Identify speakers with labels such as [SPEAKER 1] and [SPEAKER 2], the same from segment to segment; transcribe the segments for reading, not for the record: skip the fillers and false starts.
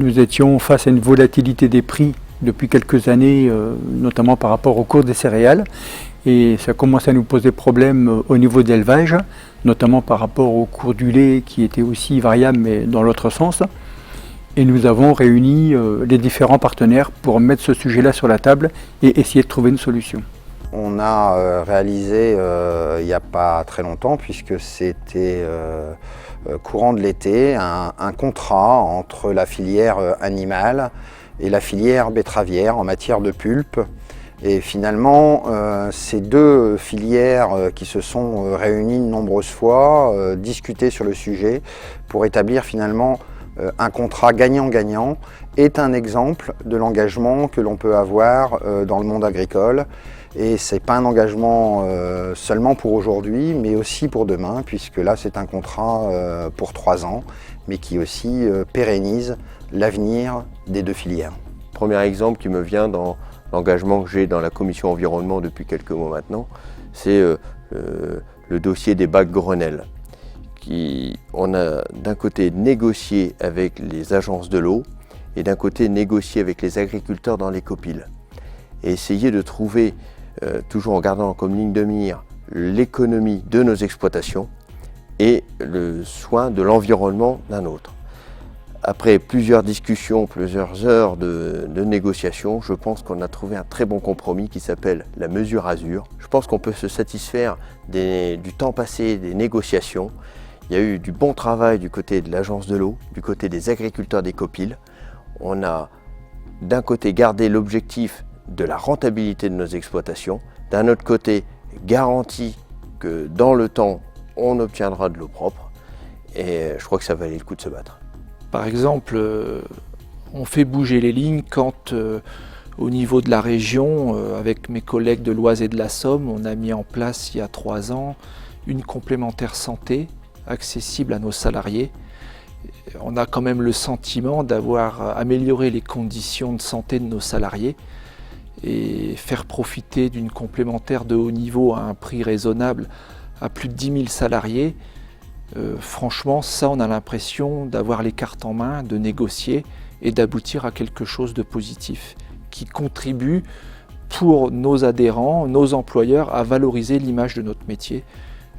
[SPEAKER 1] Nous étions face à une volatilité des prix depuis quelques années, notamment par rapport au cours des céréales. Et ça commence à nous poser problème au niveau de l'élevage, notamment par rapport au cours du lait qui était aussi variable mais dans l'autre sens. Et nous avons réuni les différents partenaires pour mettre ce sujet-là sur la table et essayer de trouver une solution.
[SPEAKER 2] On a réalisé il n'y a pas très longtemps, puisque c'était courant de l'été, un contrat entre la filière animale et la filière betteravière en matière de pulpe. Et finalement, ces deux filières qui se sont réunies de nombreuses fois, discuté sur le sujet pour établir finalement un contrat gagnant-gagnant, est un exemple de l'engagement que l'on peut avoir dans le monde agricole. Et ce n'est pas un engagement seulement pour aujourd'hui, mais aussi pour demain, puisque là c'est un contrat pour 3 ans, mais qui aussi pérennise l'avenir des deux filières.
[SPEAKER 3] Premier exemple qui me vient dans l'engagement que j'ai dans la commission environnement depuis quelques mois maintenant, c'est le dossier des bacs Grenelle. On a d'un côté négocié avec les agences de l'eau et d'un côté négocié avec les agriculteurs dans les copiles. Et essayer de trouver, toujours en gardant comme ligne de mire, l'économie de nos exploitations et le soin de l'environnement d'un autre. Après plusieurs discussions, plusieurs heures de négociations, je pense qu'on a trouvé un très bon compromis qui s'appelle la mesure Azur. Je pense qu'on peut se satisfaire du temps passé, des négociations. Il y a eu du bon travail du côté de l'agence de l'eau, du côté des agriculteurs des copiles. On a d'un côté gardé l'objectif de la rentabilité de nos exploitations, d'un autre côté garanti que dans le temps on obtiendra de l'eau propre, et je crois que ça valait le coup de se battre.
[SPEAKER 4] Par exemple, on fait bouger les lignes quand au niveau de la région, avec mes collègues de l'Oise et de la Somme, on a mis en place il y a 3 ans une complémentaire santé accessible à nos salariés. On a quand même le sentiment d'avoir amélioré les conditions de santé de nos salariés et faire profiter d'une complémentaire de haut niveau à un prix raisonnable à plus de 10 000 salariés. Franchement, ça, on a l'impression d'avoir les cartes en main, de négocier et d'aboutir à quelque chose de positif qui contribue pour nos adhérents, nos employeurs, à valoriser l'image de notre métier.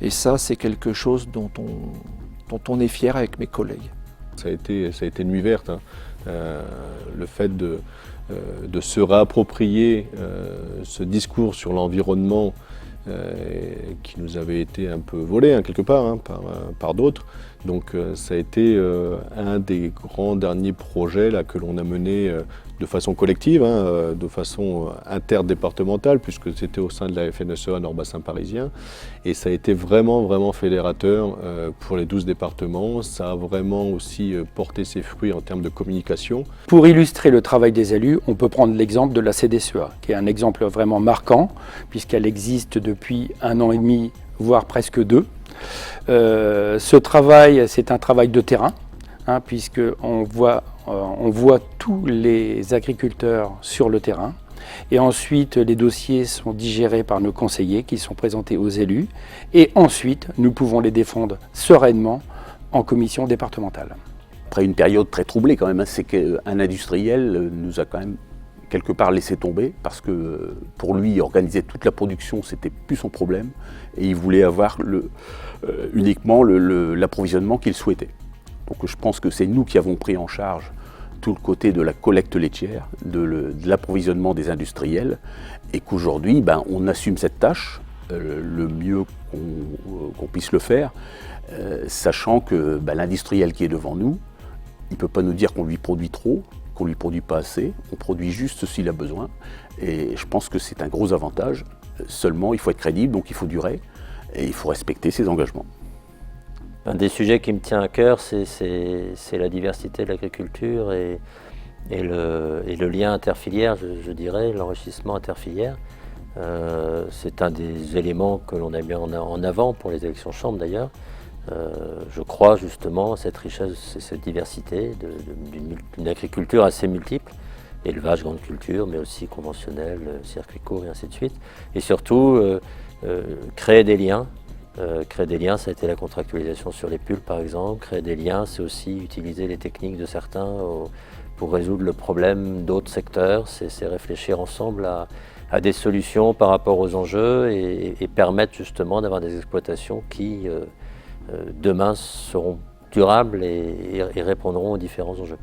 [SPEAKER 4] Et ça, c'est quelque chose dont on est fier avec mes collègues.
[SPEAKER 5] Ça a été une nuit verte, hein. Le fait de se réapproprier ce discours sur l'environnement qui nous avait été un peu volé, hein, quelque part, hein, par d'autres. Donc ça a été un des grands derniers projets là, que l'on a mené de façon collective, hein, de façon interdépartementale, puisque c'était au sein de la FNSEA Nord-Bassin parisien. Et ça a été vraiment fédérateur pour les 12 départements. Ça a vraiment aussi porté ses fruits en termes de communication.
[SPEAKER 6] Pour illustrer le travail des élus, on peut prendre l'exemple de la CDCEA, qui est un exemple vraiment marquant, puisqu'elle existe depuis 1 an et demi, voire presque 2. Ce travail, c'est un travail de terrain, hein, puisqu'on voit tous les agriculteurs sur le terrain. Et ensuite, les dossiers sont digérés par nos conseillers qui sont présentés aux élus. Et ensuite, nous pouvons les défendre sereinement en commission départementale.
[SPEAKER 7] Après une période très troublée quand même, hein, c'est qu'un industriel nous a quand même quelque part laissé tomber parce que pour lui, organiser toute la production, c'était plus son problème et il voulait avoir uniquement l'approvisionnement qu'il souhaitait. Donc je pense que c'est nous qui avons pris en charge tout le côté de la collecte laitière, de l'approvisionnement des industriels et qu'aujourd'hui, on assume cette tâche le mieux qu'on puisse le faire, sachant que l'industriel qui est devant nous, il ne peut pas nous dire qu'on lui produit trop, qu'on ne lui produit pas assez, on produit juste s'il a besoin. Et je pense que c'est un gros avantage. Seulement, il faut être crédible, donc il faut durer et il faut respecter ses engagements.
[SPEAKER 8] Un des sujets qui me tient à cœur, c'est la diversité de l'agriculture et le lien interfilière, je dirais, l'enrichissement interfilière. C'est un des éléments que l'on a mis en avant pour les élections chambres d'ailleurs. Je crois justement à cette richesse, cette diversité d'une agriculture assez multiple, élevage, grande culture, mais aussi conventionnel, circuit court et ainsi de suite. Et surtout, créer des liens. Créer des liens, ça a été la contractualisation sur les pulls par exemple. Créer des liens, c'est aussi utiliser les techniques de certains pour résoudre le problème d'autres secteurs. C'est réfléchir ensemble à des solutions par rapport aux enjeux et permettre justement d'avoir des exploitations qui, demain, seront durables et répondront aux différents enjeux.